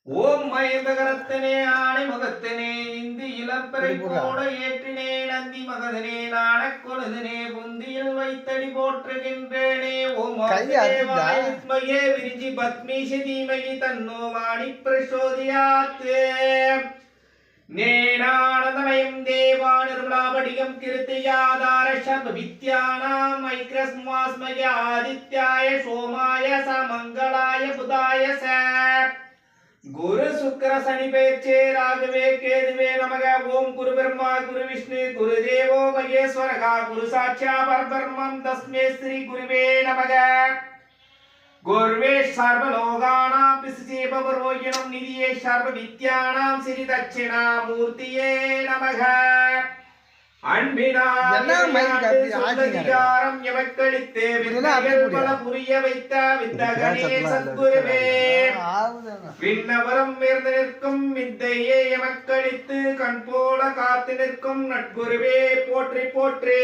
ஓம் மயந்தகரத்தனே ஆணை முகத்தனே இந்து இளம்பரை போட ஏற்றினே நந்தி மகதனே நாணக் கொழுதனே புந்தியில் வைத்தடி போற்றுகின்றேனே ஓம் வாயுத்மயே விரிஞ்சி பத்மீஷ தீமகி தன்னோ வாணி பிரசோதியாத்தே நேனானந்தமயம் தேவா நிர்மலாபடிகம் கிருத்தியாதார சர்வ வித்யானாம் ஐக்ரஸ்மாஸ்மய ஆதித்யாய சோமாய சமங்களாய புதாய ச குரு சுக்கர சனி பேச்சே ராகவே கேதுவே நமக ஓம் குரு பிரம்மா குரு விஷ்ணு குரு தேவோ மகேஸ்வரகா குரு சாட்சா பரபிரம்மம் தஸ்மே ஸ்ரீ குருவே நமக குர்வே சர்வலோகானாம் பிசுஜேபவரோகிணம் நிதியே சர்வ வித்யானாம் ஸ்ரீ தட்சிணாமூர்த்தியே நமக அன்பினாதிகாரம் எமக்களித்தே வித்தைகள் பல புரிய வைத்த வித்தகனே சத்குருவே விண்ணவரம் உயர்ந்து நிற்கும் வித்தையே எமக்களித்து கண் போல காத்து நிற்கும் நட்குருவே போற்றி போற்றே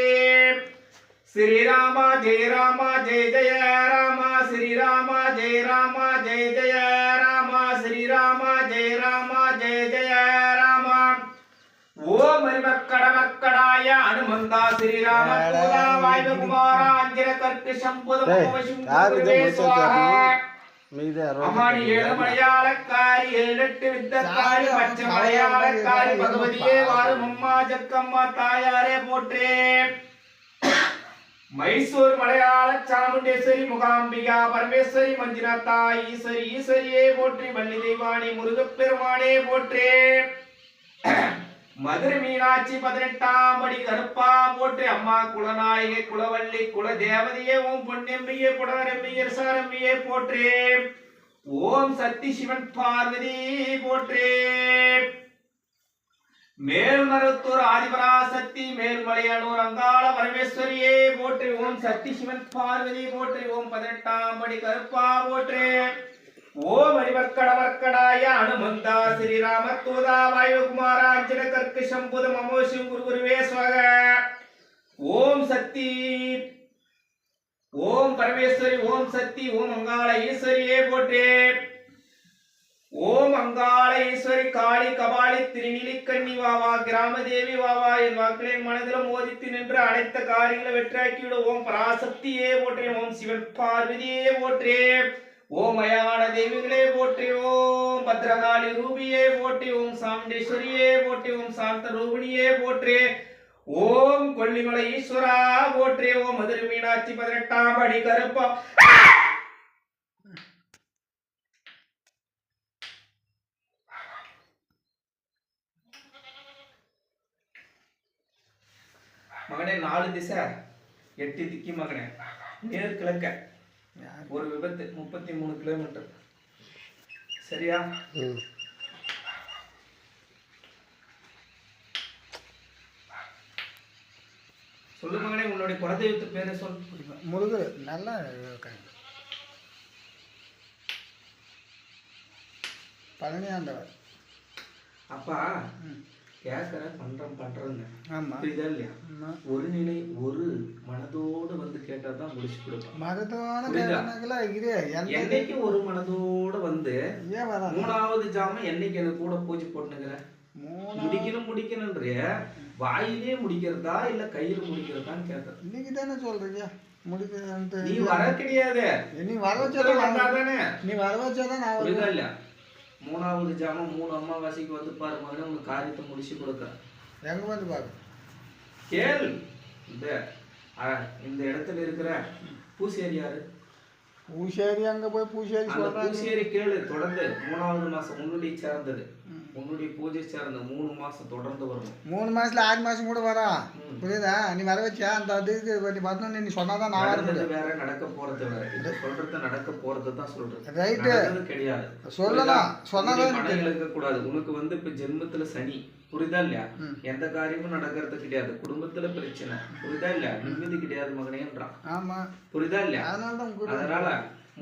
ஸ்ரீராமா ஜெய ராமா ஜெய ஜெய ராமா ஸ்ரீராமா ஜெய ராமா ஜெய ஜெய ராமா ஸ்ரீராமா ஜெய ராமா ஜெய ஜெய ராமா ஓம் மரிமக்கடமக்கடாய அனுமந்தா ஸ்ரீராம தூதா வாயுகுமார அஞ்சன கர்க்க சம்புத மோவசிம்புவே ஸ்வாஹா அமானி ஏழு மலையாளக்காரி ஏழெட்டு வித்தக்காரி பச்ச மலையாளக்காரி பகவதியே வாரும் அம்மா ஜக்கம்மா தாயாரே போற்றே மைசூர் மலையாள சாமுண்டேஸ்வரி முகாம்பிகா பரமேஸ்வரி மஞ்சுநாதா ஈஸ்வரி ஈஸ்வரியே போற்றி வள்ளி தெய்வானி முருகப்பெருமானே போற்றே மதுரை மீனாட்சி 18ஆம் படி கருப்பா போற்றி அம்மா குலநாயகி குலவள்ளி குல தேவதையே ஓம் பொன்னெம்பியே புடவரெம்பியே சாரம்பியே போற்றே ஓம் சக்தி சிவன் பார்வதி போற்றே மேல்மருத்தூர் ஆதிபராசக்தி மேல்மலையனூர் அங்காள பரமேஸ்வரியே போற்றி ஓம் சக்தி சிவன் பார்வதி போற்றி ஓம் 18ஆம் படி கருப்பா போற்றே ஓம் அரிவக்கடவர்க்கடாய அனுமந்தா ஸ்ரீராம தூதா வாயுகுமார அஞ்சன கர்க்க சம்புத மமோஷம் குருகுருவே ஸ்வக ஓம் சக்தி ஓம் பரமேஸ்வரி ஓம் சக்தி ஓம் அங்காள ஈஸ்வரியே போற்றே ஓம் அங்காள ஈஸ்வரி காளி கபாலி திருநீலிக்கண்ணி வாவா கிராமதேவி வாவா என் வாக்களின் மனதிலும் மோதித்து நின்று அனைத்த காரியங்களை வெற்றாக்கிவிட ஓம் பராசக்தியே போற்றே ஓம் சிவன் பார்வதியே போற்றே ஓம் மயான தேவிகளே போற்றி ஓம் பத்ரகாளி ரூபியே போற்றி ஓம் சாமுண்டேஸ்வரியே போற்றி ஓம் சாந்த ரூபிணியே போற்றி ஓம் கொல்லிமலை ஈஸ்வரா போற்றி ஓம் மதுரை மீனாட்சி 18ஆம் படி கருப்பா மகனே 4 திசை 8 திக்கி மகனே நேர் கிழக்க ஒரு விபத்து 33 கிலோமீட்டர் சரியா சொல்லு மகனே உன்னுடைய குலதெய்வத்து பேரை சொல் முருகர் நல்லா பழனி ஆண்டவர் அப்பா கேட்கற பண்றேன்னு ஆமா புரியுதா இல்லையா ஒரு நிலை ஒரு மனதோடு வந்து கேட்டாதான் முடிச்சு கொடுப்போம் என்னைக்கு ஒரு மனதோட வந்து 3வது ஜாமம் என்னைக்கு எனக்கு கூட பூஜை போட்டுனுங்கிற முடிக்கணும்ன்ற வாயிலே முடிக்கிறதா இல்ல கையில முடிக்கிறதான்னு கேட்க இன்னைக்கு தானே சொல்றீங்க முடிக்க நீ வர கிடையாது நீ வர வச்சாதானே நீ வர வச்சாதான் நான் புரியுதா இல்லையா 3வது ஜாமம் 3 அமாவாசைக்கு வந்து பாரு மாதிரி உங்களுக்கு காரியத்தை முடிச்சு கொடுக்குறேன் எங்க வந்து பாரு கேள் இந்த இடத்துல இருக்கிற பூசேரி யாரு பூசேரி அங்க போய் பூசேரி சொல்றாங்க பூசேரி கேளு தொடர்ந்து 3வது மாசம் உன்னுடைய சேர்ந்தது உன்னுடைய பூஜை சேர்ந்த 3 மாசம் தொடர்ந்து வரணும் 3 மாசத்துல 6 மாசம் கூட வரும் புரியுதா நீ வர வச்சியா அந்த இதுக்கு வரணும் நீ சொன்னாதான் நான் வரது வேற நடக்க போறது வேற இது சொல்றது நடக்க போறது தான் சொல்றது ரைட் கிடையாது சொல்லலாம் சொன்னதான் மனதில் இருக்க கூடாது உனக்கு வந்து இப்ப ஜென்மத்துல சனி புரியுதா இல்லையா எந்த காரியமும் நடக்கிறது கிடையாது குடும்பத்துல பிரச்சனை புரியுதா இல்லையா நிம்மதி கிடையாது மகனேன்றான் ஆமா புரியுதா இல்லையா அதனால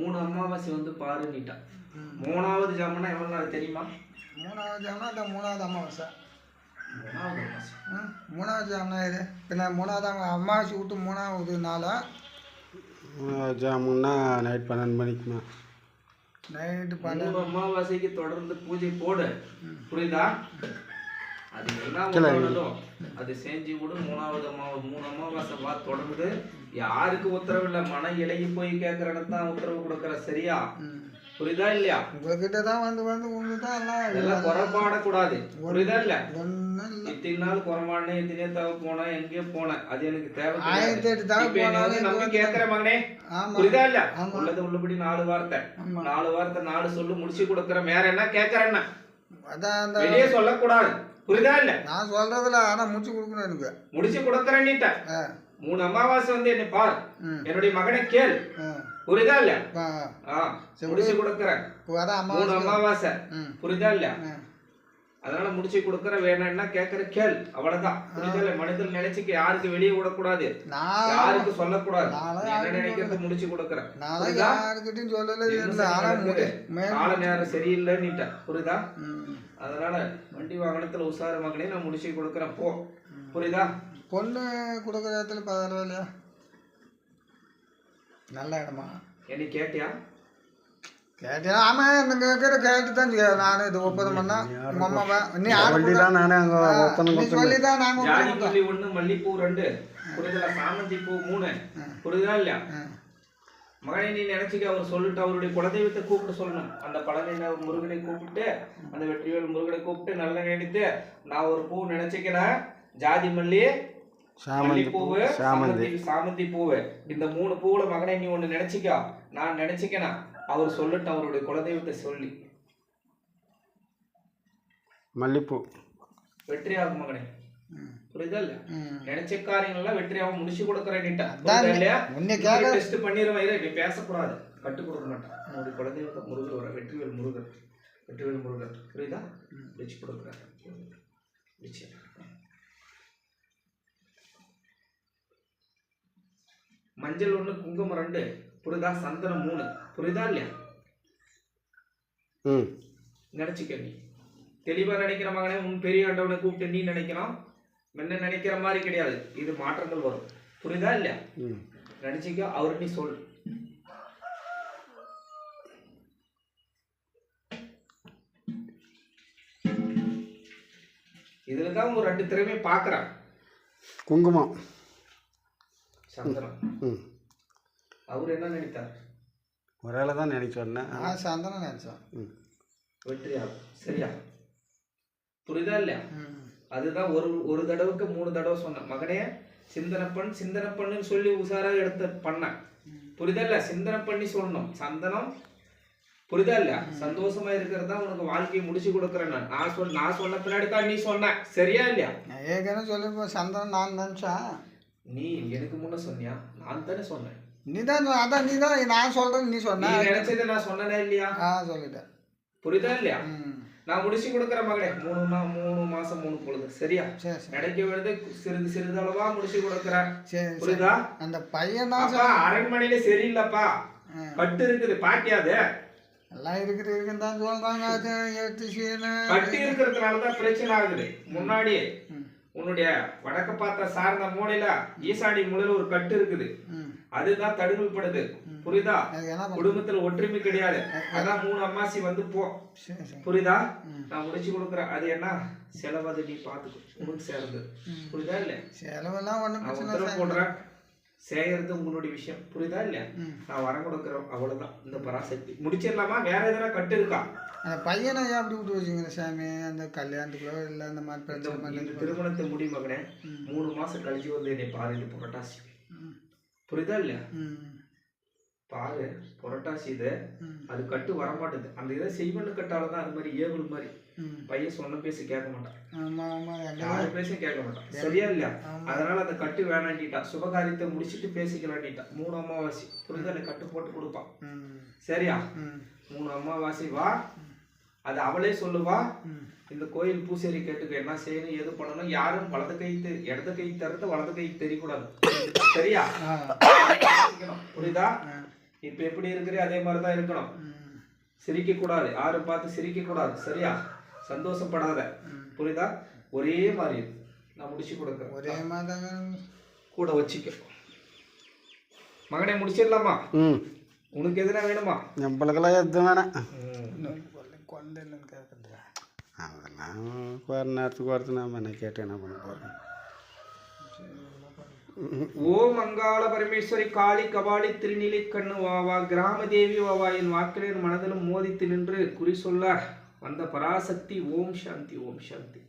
3 அமாவாசை வந்து பாருன்னுட்டா 3வது ஜாமம்னா எவ்வளவு நாள் தெரியுமா 3வது ஜாமம்னா அந்த 3வது அமாவாசை 3வது ஜாமம்னா இது பின்ன 3வது அமாவாசை விட்டு 3வது நாளா ஜாமுன்னா நைட் 12 மணிக்குமா. நைட்டு 3 அமாவாசைக்கு தொடர்ந்து பூஜை போடு, புரியுதா? அது என்ன பண்ணணும் அது செஞ்சு விடு. 3 அமாவாசை வா தொடர்ந்து. யாருக்கு உத்தரவு இல்லை, மன இலகி போய் கேட்கறன்னு தான் உத்தரவு கொடுக்கற, சரியா? புரியுதா இல்லையா? உங்ககிட்ட தான் வந்து உங்களுக்கு தான் எல்லாம் குறைபாடக்கூடாது, புரியுதா இல்ல? ஒன்றும் இல்லை. இத்தனை நாள் குறைபாடுனேன், எத்தனையோ தவிர போனேன், எங்கேயோ போனேன், அது எனக்கு தேவை. 1008 தவிர போனாலும் நம்பி கேட்கிற மகனே, புரியுதா இல்ல? உள்ளது உள்ளபடி 4 வார்த்தை 4 சொல்லு முடிச்சு கொடுக்கறேன். வேற என்ன கேட்கறேன்னா அதான் வெளியே சொல்லக்கூடாது, புரியுதா இல்ல? நான் சொல்றதுல ஆனா முடிச்சு கொடுக்கணும். எனக்கு முடிச்சு கொடுக்கறேன்னிட்ட 3 அமாவாசை வந்து என்ன பார், என்னுடைய மகனை கேள், புரியுதா இல்ல? முடிச்சு கொடுக்கறேன் 3 அமாவாசை, புரியுதா இல்ல? அதனால முடிச்சு கொடுக்கற. வேணாம்னா கேட்கற கேள், அவ்வளவுதான், புரியுதா இல்ல? மனிதர் நினைச்சுக்க யாருக்கு வெளியே விடக்கூடாது, யாருக்கு சொல்லக்கூடாது. என்ன நினைக்கிறது முடிச்சு கொடுக்கறேன். யாருக்கிட்டையும் சொல்லல, கால நேரம் சரியில்லைன்னுட்ட, புரியுதா? அதனால வண்டி வாகனத்துல உசார மகனே நான் முடிச்சு கொடுக்கறேன், போ, புரியுதா? பொண்ணு கொடுக்குற இடத்துல பரவாயில்லையா? நல்ல இடமா? என்ன கேட்டியா? கேட்டியா? ஆமா, இந்த கேட்டு தான் நான் இது ஒப்பந்தம் பண்ணா உங்க அம்மாவை நீ சொல்லிதான் நாங்க ஜாதி மல்லி 1, மல்லிப்பூ 2, புரியுதா? சாமந்தி பூ 3, புரியுதா இல்லையா? மகனை நீ நினைச்சுக்க, அவர் சொல்லிட்டு அவருடைய குலதெய்வத்தை கூப்பிட்டு சொல்லணும். அந்த பழனி முருகனை கூப்பிட்டு, அந்த வெற்றிவேல் முருகனை கூப்பிட்டு நல்லா நினைத்து, நான் ஒரு பூ நினைச்சுக்கிறேன், ஜாதி மல்லி, மல்லிப்பூவு, சாமந்தி பூவு, இந்த 3 பூவுல மகனை நீ ஒண்ணு நினைச்சுக்க. நான் நினைச்சுக்கனா அவர் சொல்லிட்டு அவருடைய குலதெய்வத்தை சொல்லி மல்லிப்பூ வெற்றி ஆகும் மகனே, புரியுதா இல்ல? நினைச்ச காரியங்கள் எல்லாம் வெற்றியாகவும் முடிச்சு கொடுக்கறேன். டெஸ்ட் பண்ணிடுவேன், நீ பேசக்கூடாது, கட்டு கொடுக்க மாட்டேன். உன்னுடைய குலதெய்வத்தை முருகர் வர, வெற்றிவேல் முருகர், புரியுதா? வச்சு கொடுக்குறேன். மஞ்சள் 1, குங்குமம் 2, புரியுதா? சந்தனம் 3, புரியுதா இல்லையா? நினைச்சுக்க. நீ தெளிவா நினைக்கிற மகனே, உன் பெரிய ஆண்டவனை கூப்பிட்டு நீ நினைக்கணும். என்ன நினைக்கிற மாதிரி கிடையாது, இது மாற்றங்கள் வரும், புரியுதா இல்லையா? நினைச்சுக்க, அவரு நீ சொல். இதுலதான் ஒரு 2 திறமை பாக்குறேன். குங்குமம், சந்தனம். அவர் என்ன நினைத்தார்? ஒரேல தான் நினைச்சோன்னா சந்தனம் நினைச்சோம். வெற்றியாகும், சரியா? புரியுதா இல்லையா? அதுதான் ஒரு தடவைக்கு 3 தடவை சொன்னேன். மகனே சிந்தனை பண்ணு சொல்லி உசாரா எடுத்து பண்ண, புரியுதா இல்ல? சிந்தனை பண்ணி சொல்லணும். சந்தனம், புரியுதா இல்லையா? சந்தோஷமா இருக்கிறது தான் உனக்கு வாழ்க்கையை முடிச்சு கொடுக்குறேன். நான் சொன்ன பின்னாடி தான் நீ சொன்ன, சரியா இல்லையா? ஏற்கனவே சொல்லி சந்தனம் நான் நினைச்சேன். நீ எனக்கு முன்ன சொன்னியா? நான் தானே சொன்னேன். நீதான் அதான் நீதான் நான் சொல்றேன், நீ சொன்ன. நீ நினைச்சதை நான் சொன்னேனே இல்லையா? சொல்லிட்டேன், புரியுதா இல்லையா? நான் முடிச்சு கொடுக்குற மகனே, 3 மாசம் 3 பொழுது, சரியா? கிடைக்க வேண்டியது சிறிது அளவா முடிச்சு கொடுக்குறேன், புரியுதா? அந்த பையன் அரண்மனையில சரியில்லப்பா, கட்டு இருக்குது, பாட்டியாது எல்லாம் இருக்குன்னு தான் சொல்றாங்க. கட்டு இருக்கிறதுனாலதான் பிரச்சனை ஆகுது. முன்னாடி உன்னுடைய வடக்க பார்த்த சார்ந்த மூலையில ஈசாடி மூலையில ஒரு கட்டு இருக்குது, அதுதான் தடுங்கல் படுது, புரியுதா? குடும்பத்துல ஒற்றுமை கிடையாது. அதான் 3 அமாவாசை வந்து போ, புரியுதா? நான் முடிச்சு கொடுக்குறேன். அது என்ன செலவு, நீ பாத்துக்கோ, உனக்கு சேர்ந்து, புரியுதா இல்ல? செலவெல்லாம் ஒண்ணு போடுறேன், செய்யறது உங்களுடைய விஷயம், புரியுதா இல்லையா? நான் வரம் கொடுக்குறோம், அவ்வளவுதான். இந்த பராசக்தி முடிச்சிடலாமா? வேற எதனா கட்டு இருக்கா? அந்த பையனை அப்படி விட்டு வச்சுக்கிற சாமி, அந்த கல்யாணத்துக்குள்ளோ இல்லை அந்த மாதிரி பிரச்சனை. திருமணத்தை முடி மகனே, 3 மாசம் கழிச்சு வந்து என்னை பாரு. இது புரட்டாசி, புரியுதா இல்லையா? பாரு, புரட்டாசி இது, அது கட்டு வரமாட்டேது. அந்த இதை செய்வன்னு கட்டாலதான் அது மாதிரி ஏவல் மாதிரி பையன் சொன்ன பேசி கேட்க மாட்டான், யாரு பேசும் கேட்க மாட்டான், சரியா இல்லையா? அதனால அந்த கட்டு வேணாண்டிட்டா, சுபகாரியத்தை முடிச்சுட்டு பேசிக்கலாண்டிட்டா. 3 அமாவாசை, புரியுதா இல்ல? கட்டு போட்டு கொடுப்பான், சரியா? 3 அமாவாசை வா, அது அவளே சொல்லுவா. இந்த கோயில் பூசேரி கேட்டுக்க, என்ன செய்யணும், எது பண்ணணும், யாரும் வலது கை இடது கை தரது வலது கை தெரியக்கூடாது, சரியா? புரியுதா? இப்ப எப்படி இருக்கிறே அதே மாதிரிதான் இருக்கணும். சிரிக்க கூடாது, யாரும் பார்த்து சிரிக்க கூடாது, சரியா? சந்தோஷப்படாத, புரியுதா? ஒரே மாதிரி நான் முடிச்சு கொடுக்குறேன், ஒரே மாதிரி கூட வச்சுக்க. மகனே முடிச்சிடலாமா? ம் உனக்கு எதுனா வேணுமா? நம்மளுக்கெல்லாம் எதுவும் வேணாம். குழந்தை இல்லைன்னு கேட்குறதுக்கா? அதெல்லாம் ஒரு நேரத்துக்கு ஒருத்தர் நாம் என்ன கேட்டு என்ன பண்ண போகிறோம். ஓம் அங்காள பரமேஸ்வரி காளி கபாலி திருநிலை கண்ணு வாவா கிராம தேவி வாவா என் வாக்கிலின் மனதிலும் மோதித்து நின்று குறி சொல்ல வந்த பராசக்தி. ஓம் சாந்தி, ஓம் சாந்தி.